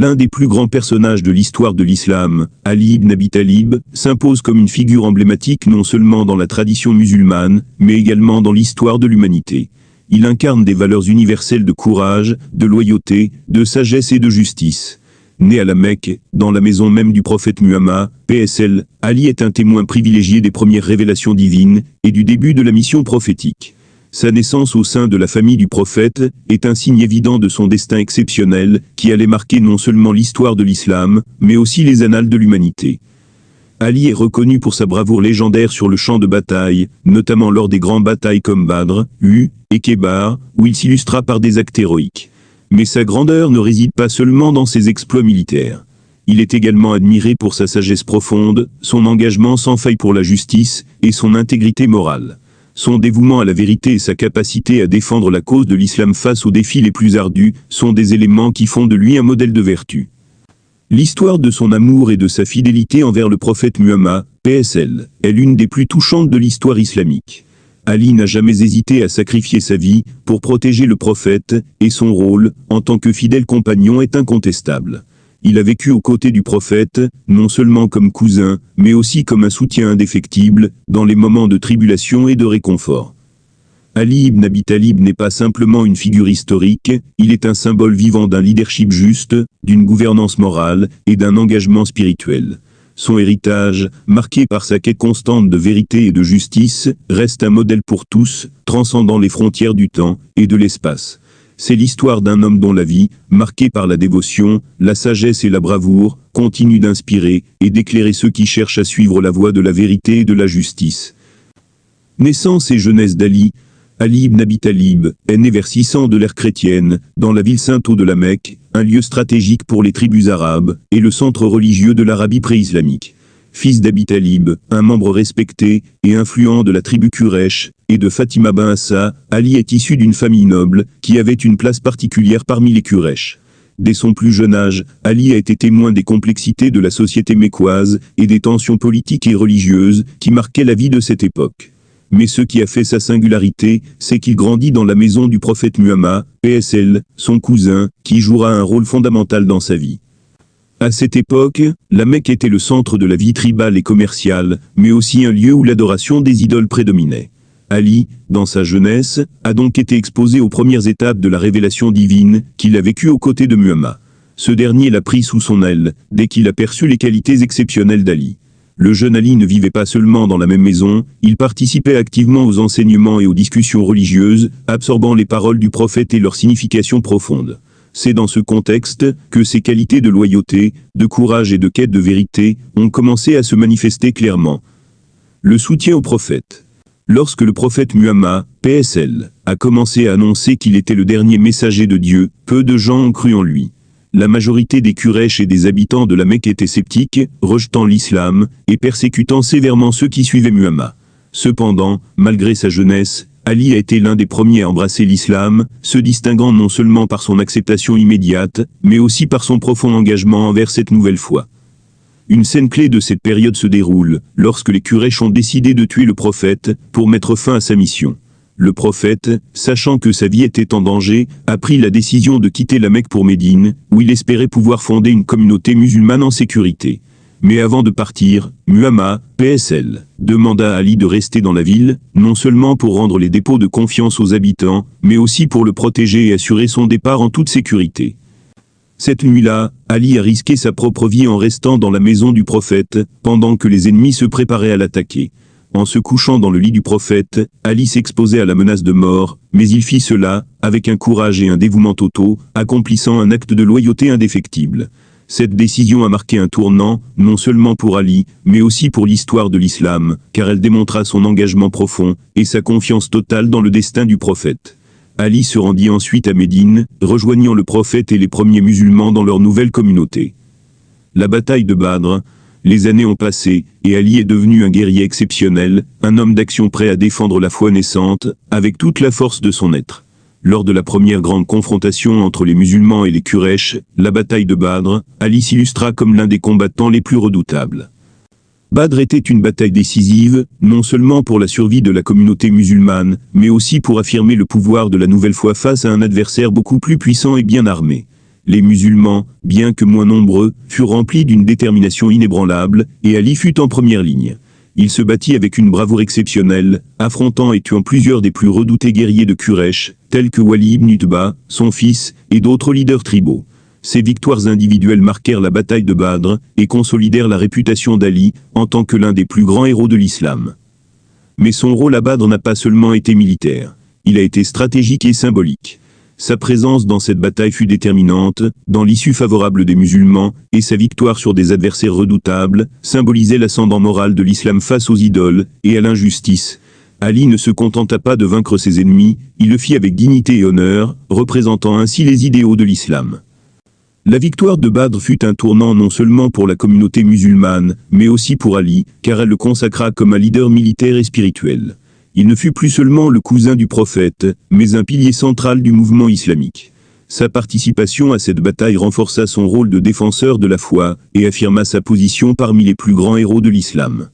L'un des plus grands personnages de l'histoire de l'islam, Ali ibn Abi Talib, s'impose comme une figure emblématique non seulement dans la tradition musulmane, mais également dans l'histoire de l'humanité. Il incarne des valeurs universelles de courage, de loyauté, de sagesse et de justice. Né à la Mecque, dans la maison même du prophète Muhammad, PSL, Ali est un témoin privilégié des premières révélations divines et du début de la mission prophétique. Sa naissance au sein de la famille du prophète est un signe évident de son destin exceptionnel qui allait marquer non seulement l'histoire de l'islam, mais aussi les annales de l'humanité. Ali est reconnu pour sa bravoure légendaire sur le champ de bataille, notamment lors des grandes batailles comme Badr, Uhud et Khaybar, où il s'illustra par des actes héroïques. Mais sa grandeur ne réside pas seulement dans ses exploits militaires. Il est également admiré pour sa sagesse profonde, son engagement sans faille pour la justice et son intégrité morale. Son dévouement à la vérité et sa capacité à défendre la cause de l'islam face aux défis les plus ardus sont des éléments qui font de lui un modèle de vertu. L'histoire de son amour et de sa fidélité envers le prophète Muhammad, PSL, est l'une des plus touchantes de l'histoire islamique. Ali n'a jamais hésité à sacrifier sa vie pour protéger le prophète, et son rôle, en tant que fidèle compagnon, est incontestable. Il a vécu aux côtés du prophète, non seulement comme cousin, mais aussi comme un soutien indéfectible, dans les moments de tribulation et de réconfort. Ali ibn Abi Talib n'est pas simplement une figure historique, il est un symbole vivant d'un leadership juste, d'une gouvernance morale et d'un engagement spirituel. Son héritage, marqué par sa quête constante de vérité et de justice, reste un modèle pour tous, transcendant les frontières du temps et de l'espace. C'est l'histoire d'un homme dont la vie, marquée par la dévotion, la sagesse et la bravoure, continue d'inspirer et d'éclairer ceux qui cherchent à suivre la voie de la vérité et de la justice. Naissance et jeunesse d'Ali. Ali ibn Abi Talib est né vers 600 de l'ère chrétienne, dans la ville sainte de la Mecque, un lieu stratégique pour les tribus arabes, et le centre religieux de l'Arabie pré-islamique. Fils d'Abi Talib, un membre respecté et influent de la tribu Quraysh, et de Fatima bin Assa, Ali est issu d'une famille noble, qui avait une place particulière parmi les Quraysh. Dès son plus jeune âge, Ali a été témoin des complexités de la société mécoise, et des tensions politiques et religieuses, qui marquaient la vie de cette époque. Mais ce qui a fait sa singularité, c'est qu'il grandit dans la maison du prophète Muhammad, PSL, son cousin, qui jouera un rôle fondamental dans sa vie. À cette époque, la Mecque était le centre de la vie tribale et commerciale, mais aussi un lieu où l'adoration des idoles prédominait. Ali, dans sa jeunesse, a donc été exposé aux premières étapes de la révélation divine, qu'il a vécue aux côtés de Muhammad. Ce dernier l'a pris sous son aile, dès qu'il aperçut les qualités exceptionnelles d'Ali. Le jeune Ali ne vivait pas seulement dans la même maison, il participait activement aux enseignements et aux discussions religieuses, absorbant les paroles du prophète et leur signification profonde. C'est dans ce contexte que ses qualités de loyauté, de courage et de quête de vérité ont commencé à se manifester clairement. Le soutien au prophète. Lorsque le prophète Muhammad, PSL, a commencé à annoncer qu'il était le dernier messager de Dieu, peu de gens ont cru en lui. La majorité des Quraysh et des habitants de la Mecque étaient sceptiques, rejetant l'islam et persécutant sévèrement ceux qui suivaient Muhammad. Cependant, malgré sa jeunesse, Ali a été l'un des premiers à embrasser l'islam, se distinguant non seulement par son acceptation immédiate, mais aussi par son profond engagement envers cette nouvelle foi. Une scène clé de cette période se déroule, lorsque les Quraysh ont décidé de tuer le prophète, pour mettre fin à sa mission. Le prophète, sachant que sa vie était en danger, a pris la décision de quitter la Mecque pour Médine, où il espérait pouvoir fonder une communauté musulmane en sécurité. Mais avant de partir, Muhammad, PSL, demanda à Ali de rester dans la ville, non seulement pour rendre les dépôts de confiance aux habitants, mais aussi pour le protéger et assurer son départ en toute sécurité. Cette nuit-là, Ali a risqué sa propre vie en restant dans la maison du prophète, pendant que les ennemis se préparaient à l'attaquer. En se couchant dans le lit du prophète, Ali s'exposait à la menace de mort, mais il fit cela, avec un courage et un dévouement totaux, accomplissant un acte de loyauté indéfectible. Cette décision a marqué un tournant, non seulement pour Ali, mais aussi pour l'histoire de l'islam, car elle démontra son engagement profond, et sa confiance totale dans le destin du prophète. Ali se rendit ensuite à Médine, rejoignant le prophète et les premiers musulmans dans leur nouvelle communauté. La bataille de Badr. Les années ont passé, et Ali est devenu un guerrier exceptionnel, un homme d'action prêt à défendre la foi naissante, avec toute la force de son être. Lors de la première grande confrontation entre les musulmans et les Quraysh, la bataille de Badr, Ali s'illustra comme l'un des combattants les plus redoutables. Badr était une bataille décisive, non seulement pour la survie de la communauté musulmane, mais aussi pour affirmer le pouvoir de la nouvelle foi face à un adversaire beaucoup plus puissant et bien armé. Les musulmans, bien que moins nombreux, furent remplis d'une détermination inébranlable, et Ali fut en première ligne. Il se battit avec une bravoure exceptionnelle, affrontant et tuant plusieurs des plus redoutés guerriers de Quraysh, tels que Wali ibn Utba, son fils, et d'autres leaders tribaux. Ces victoires individuelles marquèrent la bataille de Badr, et consolidèrent la réputation d'Ali, en tant que l'un des plus grands héros de l'islam. Mais son rôle à Badr n'a pas seulement été militaire. Il a été stratégique et symbolique. Sa présence dans cette bataille fut déterminante, dans l'issue favorable des musulmans, et sa victoire sur des adversaires redoutables, symbolisait l'ascendant moral de l'islam face aux idoles, et à l'injustice. Ali ne se contenta pas de vaincre ses ennemis, il le fit avec dignité et honneur, représentant ainsi les idéaux de l'islam. La victoire de Badr fut un tournant non seulement pour la communauté musulmane, mais aussi pour Ali, car elle le consacra comme un leader militaire et spirituel. Il ne fut plus seulement le cousin du prophète, mais un pilier central du mouvement islamique. Sa participation à cette bataille renforça son rôle de défenseur de la foi, et affirma sa position parmi les plus grands héros de l'islam.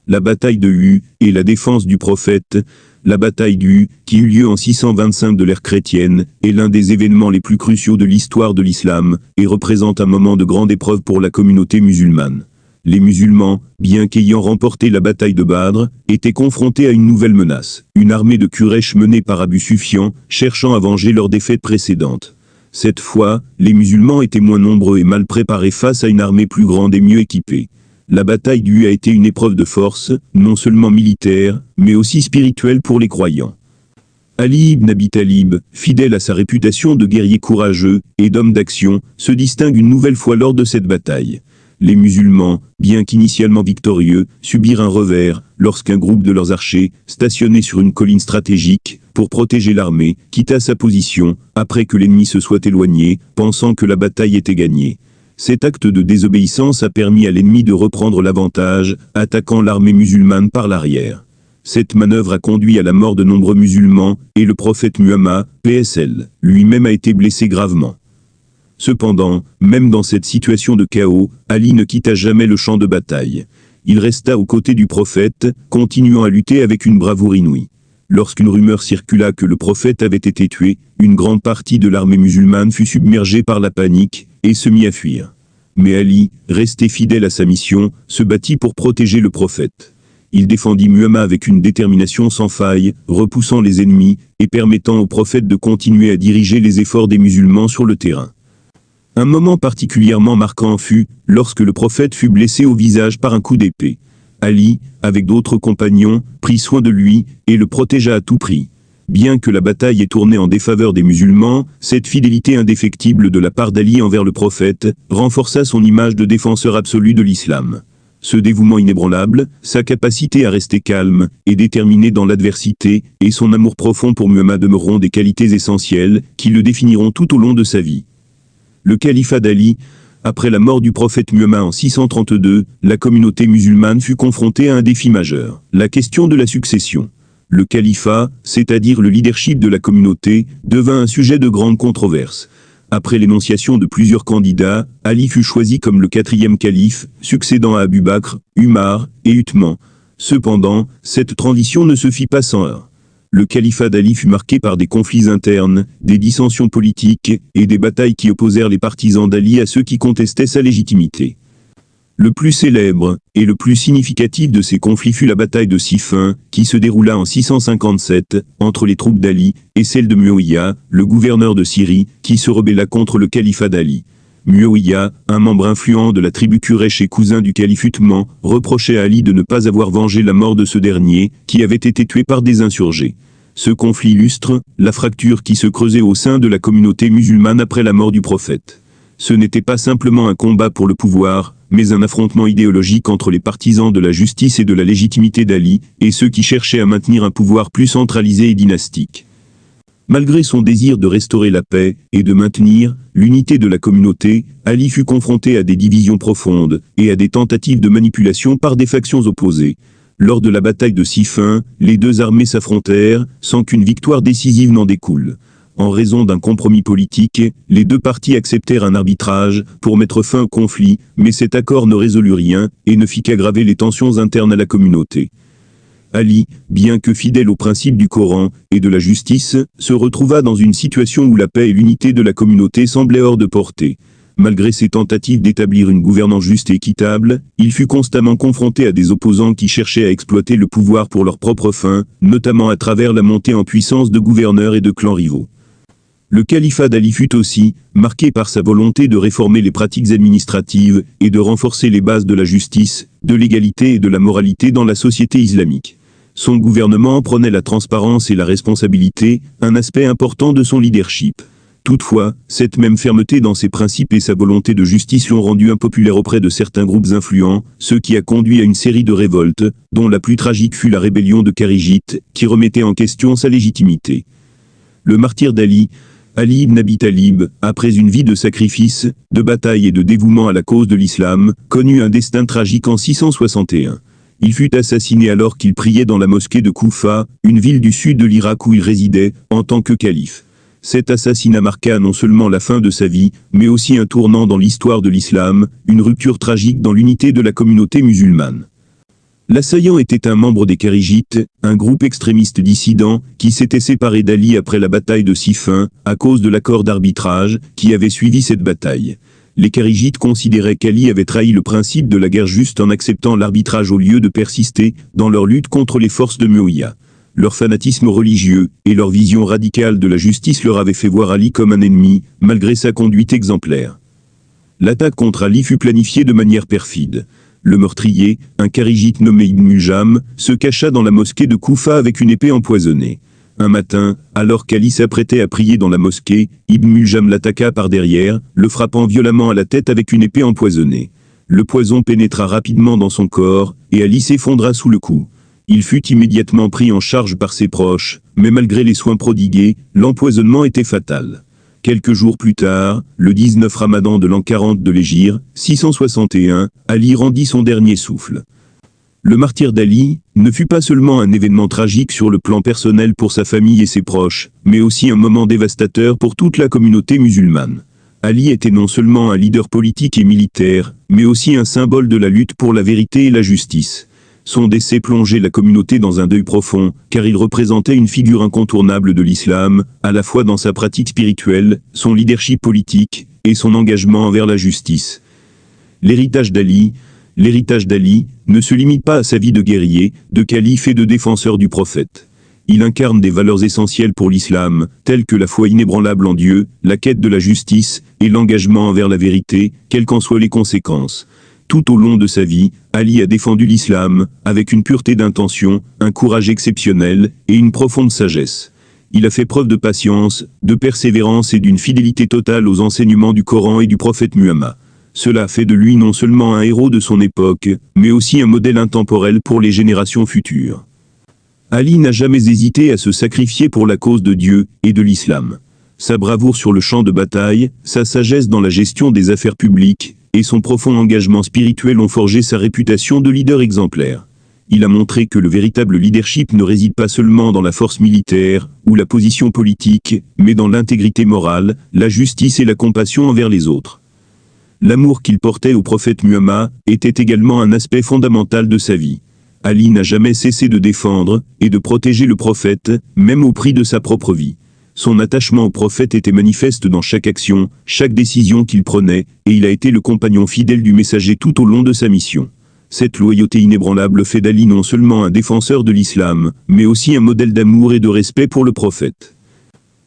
La bataille de Uhud et la défense du prophète. La bataille d'Uhud, qui eut lieu en 625 de l'ère chrétienne, est l'un des événements les plus cruciaux de l'histoire de l'islam, et représente un moment de grande épreuve pour la communauté musulmane. Les musulmans, bien qu'ayant remporté la bataille de Badr, étaient confrontés à une nouvelle menace, une armée de Quraysh menée par Abu Sufyan, cherchant à venger leur défaite précédente. Cette fois, les musulmans étaient moins nombreux et mal préparés face à une armée plus grande et mieux équipée. La bataille d'Uhud a été une épreuve de force, non seulement militaire, mais aussi spirituelle pour les croyants. Ali ibn Abi Talib, fidèle à sa réputation de guerrier courageux et d'homme d'action, se distingue une nouvelle fois lors de cette bataille. Les musulmans, bien qu'initialement victorieux, subirent un revers, lorsqu'un groupe de leurs archers, stationné sur une colline stratégique, pour protéger l'armée, quitta sa position, après que l'ennemi se soit éloigné, pensant que la bataille était gagnée. Cet acte de désobéissance a permis à l'ennemi de reprendre l'avantage, attaquant l'armée musulmane par l'arrière. Cette manœuvre a conduit à la mort de nombreux musulmans, et le prophète Muhammad, PSL, lui-même a été blessé gravement. Cependant, même dans cette situation de chaos, Ali ne quitta jamais le champ de bataille. Il resta aux côtés du prophète, continuant à lutter avec une bravoure inouïe. Lorsqu'une rumeur circula que le prophète avait été tué, une grande partie de l'armée musulmane fut submergée par la panique, et se mit à fuir. Mais Ali, resté fidèle à sa mission, se battit pour protéger le prophète. Il défendit Muhammad avec une détermination sans faille, repoussant les ennemis, et permettant au prophète de continuer à diriger les efforts des musulmans sur le terrain. Un moment particulièrement marquant fut, lorsque le prophète fut blessé au visage par un coup d'épée. Ali, avec d'autres compagnons, prit soin de lui, et le protégea à tout prix. Bien que la bataille ait tourné en défaveur des musulmans, cette fidélité indéfectible de la part d'Ali envers le prophète, renforça son image de défenseur absolu de l'islam. Ce dévouement inébranlable, sa capacité à rester calme, et déterminé dans l'adversité, et son amour profond pour Muhammad demeureront des qualités essentielles, qui le définiront tout au long de sa vie. Le califat d'Ali. Après la mort du prophète Muhammad en 632, la communauté musulmane fut confrontée à un défi majeur, la question de la succession. Le califat, c'est-à-dire le leadership de la communauté, devint un sujet de grande controverse. Après l'énonciation de plusieurs candidats, Ali fut choisi comme le 4e calife, succédant à Abu Bakr, Umar et Uthman. Cependant, cette transition ne se fit pas sans heurts. Le califat d'Ali fut marqué par des conflits internes, des dissensions politiques, et des batailles qui opposèrent les partisans d'Ali à ceux qui contestaient sa légitimité. Le plus célèbre, et le plus significatif de ces conflits fut la bataille de Siffin, qui se déroula en 657, entre les troupes d'Ali, et celle de Muawiyya, le gouverneur de Syrie, qui se rebella contre le califat d'Ali. Muawiyya, un membre influent de la tribu Quraysh et cousin du calife Uthman, reprochait à Ali de ne pas avoir vengé la mort de ce dernier, qui avait été tué par des insurgés. Ce conflit illustre la fracture qui se creusait au sein de la communauté musulmane après la mort du prophète. Ce n'était pas simplement un combat pour le pouvoir, mais un affrontement idéologique entre les partisans de la justice et de la légitimité d'Ali, et ceux qui cherchaient à maintenir un pouvoir plus centralisé et dynastique. Malgré son désir de restaurer la paix et de maintenir l'unité de la communauté, Ali fut confronté à des divisions profondes et à des tentatives de manipulation par des factions opposées. Lors de la bataille de Siffin, les deux armées s'affrontèrent sans qu'une victoire décisive n'en découle. En raison d'un compromis politique, les deux parties acceptèrent un arbitrage pour mettre fin au conflit, mais cet accord ne résolut rien et ne fit qu'aggraver les tensions internes à la communauté. Ali, bien que fidèle aux principes du Coran et de la justice, se retrouva dans une situation où la paix et l'unité de la communauté semblaient hors de portée. Malgré ses tentatives d'établir une gouvernance juste et équitable, il fut constamment confronté à des opposants qui cherchaient à exploiter le pouvoir pour leurs propres fins, notamment à travers la montée en puissance de gouverneurs et de clans rivaux. Le califat d'Ali fut aussi marqué par sa volonté de réformer les pratiques administratives et de renforcer les bases de la justice, de l'égalité et de la moralité dans la société islamique. Son gouvernement prenait la transparence et la responsabilité, un aspect important de son leadership. Toutefois, cette même fermeté dans ses principes et sa volonté de justice l'ont rendu impopulaire auprès de certains groupes influents, ce qui a conduit à une série de révoltes, dont la plus tragique fut la rébellion de Kharijit, qui remettait en question sa légitimité. Le martyr d'Ali, Ali ibn Abi Talib, après une vie de sacrifice, de bataille et de dévouement à la cause de l'islam, connut un destin tragique en 661. Il fut assassiné alors qu'il priait dans la mosquée de Koufa, une ville du sud de l'Irak où il résidait, en tant que calife. Cet assassinat marqua non seulement la fin de sa vie, mais aussi un tournant dans l'histoire de l'islam, une rupture tragique dans l'unité de la communauté musulmane. L'assaillant était un membre des Kharijites, un groupe extrémiste dissident, qui s'était séparé d'Ali après la bataille de Siffin, à cause de l'accord d'arbitrage, qui avait suivi cette bataille. Les Kharijites considéraient qu'Ali avait trahi le principe de la guerre juste en acceptant l'arbitrage au lieu de persister dans leur lutte contre les forces de Muawiyah. Leur fanatisme religieux et leur vision radicale de la justice leur avaient fait voir Ali comme un ennemi, malgré sa conduite exemplaire. L'attaque contre Ali fut planifiée de manière perfide. Le meurtrier, un Kharijite nommé Ibn Muljam, se cacha dans la mosquée de Koufa avec une épée empoisonnée. Un matin, alors qu'Ali s'apprêtait à prier dans la mosquée, Ibn Muljam l'attaqua par derrière, le frappant violemment à la tête avec une épée empoisonnée. Le poison pénétra rapidement dans son corps, et Ali s'effondra sous le coup. Il fut immédiatement pris en charge par ses proches, mais malgré les soins prodigués, l'empoisonnement était fatal. Quelques jours plus tard, le 19 Ramadan de l'an 40 de l'Hégire, 661, Ali rendit son dernier souffle. Le martyr d'Ali ne fut pas seulement un événement tragique sur le plan personnel pour sa famille et ses proches, mais aussi un moment dévastateur pour toute la communauté musulmane. Ali était non seulement un leader politique et militaire, mais aussi un symbole de la lutte pour la vérité et la justice. Son décès plongeait la communauté dans un deuil profond, car il représentait une figure incontournable de l'islam, à la fois dans sa pratique spirituelle, son leadership politique, et son engagement envers la justice. L'héritage d'Ali ne se limite pas à sa vie de guerrier, de calife et de défenseur du prophète. Il incarne des valeurs essentielles pour l'islam, telles que la foi inébranlable en Dieu, la quête de la justice, et l'engagement envers la vérité, quelles qu'en soient les conséquences. Tout au long de sa vie, Ali a défendu l'islam, avec une pureté d'intention, un courage exceptionnel, et une profonde sagesse. Il a fait preuve de patience, de persévérance et d'une fidélité totale aux enseignements du Coran et du prophète Muhammad. Cela a fait de lui non seulement un héros de son époque, mais aussi un modèle intemporel pour les générations futures. Ali n'a jamais hésité à se sacrifier pour la cause de Dieu et de l'islam. Sa bravoure sur le champ de bataille, sa sagesse dans la gestion des affaires publiques, et son profond engagement spirituel ont forgé sa réputation de leader exemplaire. Il a montré que le véritable leadership ne réside pas seulement dans la force militaire ou la position politique, mais dans l'intégrité morale, la justice et la compassion envers les autres. L'amour qu'il portait au prophète Muhammad était également un aspect fondamental de sa vie. Ali n'a jamais cessé de défendre et de protéger le prophète, même au prix de sa propre vie. Son attachement au prophète était manifeste dans chaque action, chaque décision qu'il prenait, et il a été le compagnon fidèle du messager tout au long de sa mission. Cette loyauté inébranlable fait d'Ali non seulement un défenseur de l'islam, mais aussi un modèle d'amour et de respect pour le prophète.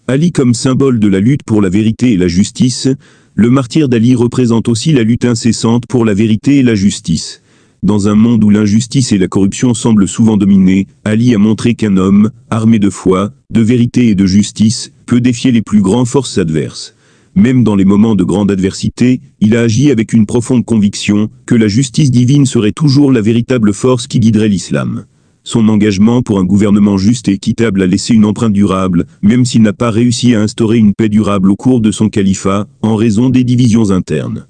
Ali comme symbole de la lutte pour la vérité et la justice, le martyr d'Ali représente aussi la lutte incessante pour la vérité et la justice. Dans un monde où l'injustice et la corruption semblent souvent dominer, Ali a montré qu'un homme, armé de foi, de vérité et de justice, peut défier les plus grandes forces adverses. Même dans les moments de grande adversité, il a agi avec une profonde conviction que la justice divine serait toujours la véritable force qui guiderait l'islam. Son engagement pour un gouvernement juste et équitable a laissé une empreinte durable, même s'il n'a pas réussi à instaurer une paix durable au cours de son califat, en raison des divisions internes.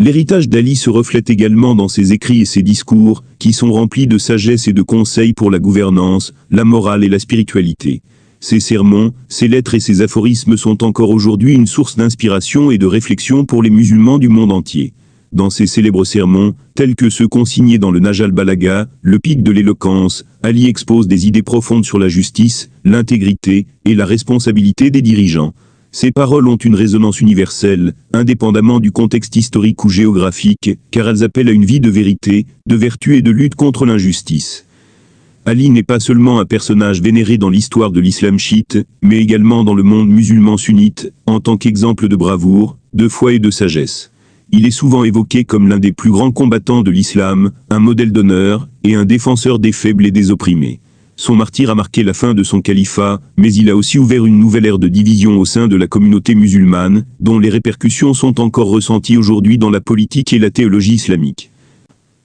L'héritage d'Ali se reflète également dans ses écrits et ses discours, qui sont remplis de sagesse et de conseils pour la gouvernance, la morale et la spiritualité. Ses sermons, ses lettres et ses aphorismes sont encore aujourd'hui une source d'inspiration et de réflexion pour les musulmans du monde entier. Dans ses célèbres sermons, tels que ceux consignés dans le Nahj al-Balagha, le pic de l'éloquence, Ali expose des idées profondes sur la justice, l'intégrité et la responsabilité des dirigeants. Ces paroles ont une résonance universelle, indépendamment du contexte historique ou géographique, car elles appellent à une vie de vérité, de vertu et de lutte contre l'injustice. Ali n'est pas seulement un personnage vénéré dans l'histoire de l'islam chiite, mais également dans le monde musulman sunnite, en tant qu'exemple de bravoure, de foi et de sagesse. Il est souvent évoqué comme l'un des plus grands combattants de l'islam, un modèle d'honneur, et un défenseur des faibles et des opprimés. Son martyre a marqué la fin de son califat, mais il a aussi ouvert une nouvelle ère de division au sein de la communauté musulmane, dont les répercussions sont encore ressenties aujourd'hui dans la politique et la théologie islamique.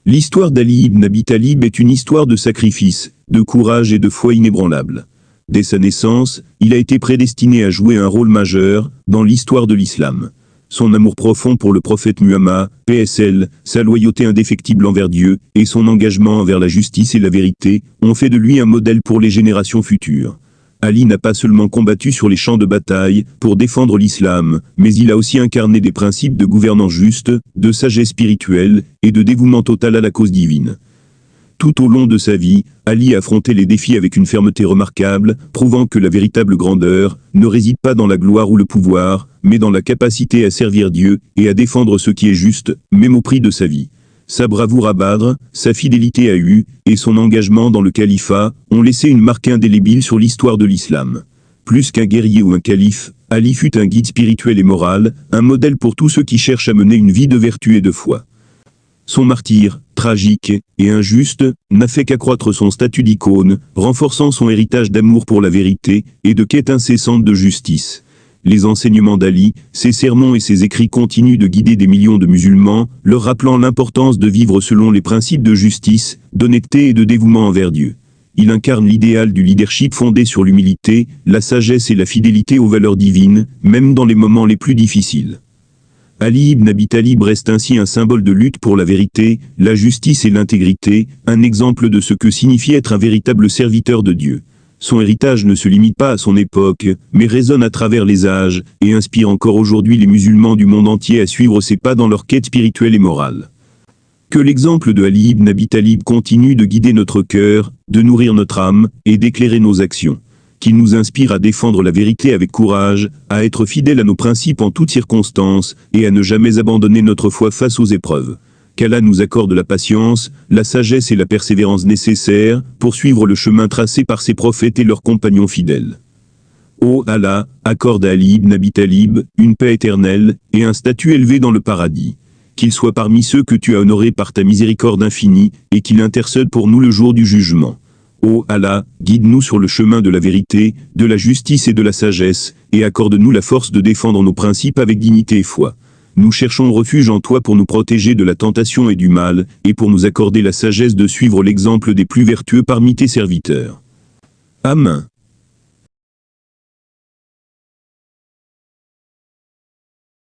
L'histoire d'Ali ibn Abi Talib est une histoire de sacrifice, de courage et de foi inébranlable. Dès sa naissance, il a été prédestiné à jouer un rôle majeur dans l'histoire de l'islam. Son amour profond pour le prophète Muhammad, PSL, sa loyauté indéfectible envers Dieu, et son engagement envers la justice et la vérité, ont fait de lui un modèle pour les générations futures. Ali n'a pas seulement combattu sur les champs de bataille pour défendre l'islam, mais il a aussi incarné des principes de gouvernance juste, de sagesse spirituelle, et de dévouement total à la cause divine. Tout au long de sa vie, Ali a affronté les défis avec une fermeté remarquable, prouvant que la véritable grandeur ne réside pas dans la gloire ou le pouvoir, mais dans la capacité à servir Dieu et à défendre ce qui est juste, même au prix de sa vie. Sa bravoure à Badr, sa fidélité à Hu, et son engagement dans le califat ont laissé une marque indélébile sur l'histoire de l'islam. Plus qu'un guerrier ou un calife, Ali fut un guide spirituel et moral, un modèle pour tous ceux qui cherchent à mener une vie de vertu et de foi. Son martyre, tragique et injuste, n'a fait qu'accroître son statut d'icône, renforçant son héritage d'amour pour la vérité et de quête incessante de justice. Les enseignements d'Ali, ses sermons et ses écrits continuent de guider des millions de musulmans, leur rappelant l'importance de vivre selon les principes de justice, d'honnêteté et de dévouement envers Dieu. Il incarne l'idéal du leadership fondé sur l'humilité, la sagesse et la fidélité aux valeurs divines, même dans les moments les plus difficiles. Ali ibn Abi Talib reste ainsi un symbole de lutte pour la vérité, la justice et l'intégrité, un exemple de ce que signifie être un véritable serviteur de Dieu. Son héritage ne se limite pas à son époque, mais résonne à travers les âges, et inspire encore aujourd'hui les musulmans du monde entier à suivre ses pas dans leur quête spirituelle et morale. Que l'exemple de Ali ibn Abi Talib continue de guider notre cœur, de nourrir notre âme, et d'éclairer nos actions. Qu'il nous inspire à défendre la vérité avec courage, à être fidèles à nos principes en toutes circonstances, et à ne jamais abandonner notre foi face aux épreuves. Qu'Allah nous accorde la patience, la sagesse et la persévérance nécessaires pour suivre le chemin tracé par ses prophètes et leurs compagnons fidèles. Ô Allah, accorde à Ali ibn Abi Talib une paix éternelle et un statut élevé dans le paradis. Qu'il soit parmi ceux que tu as honorés par ta miséricorde infinie et qu'il intercède pour nous le jour du jugement. Ô Allah, guide-nous sur le chemin de la vérité, de la justice et de la sagesse, et accorde-nous la force de défendre nos principes avec dignité et foi. Nous cherchons refuge en toi pour nous protéger de la tentation et du mal, et pour nous accorder la sagesse de suivre l'exemple des plus vertueux parmi tes serviteurs. Amen.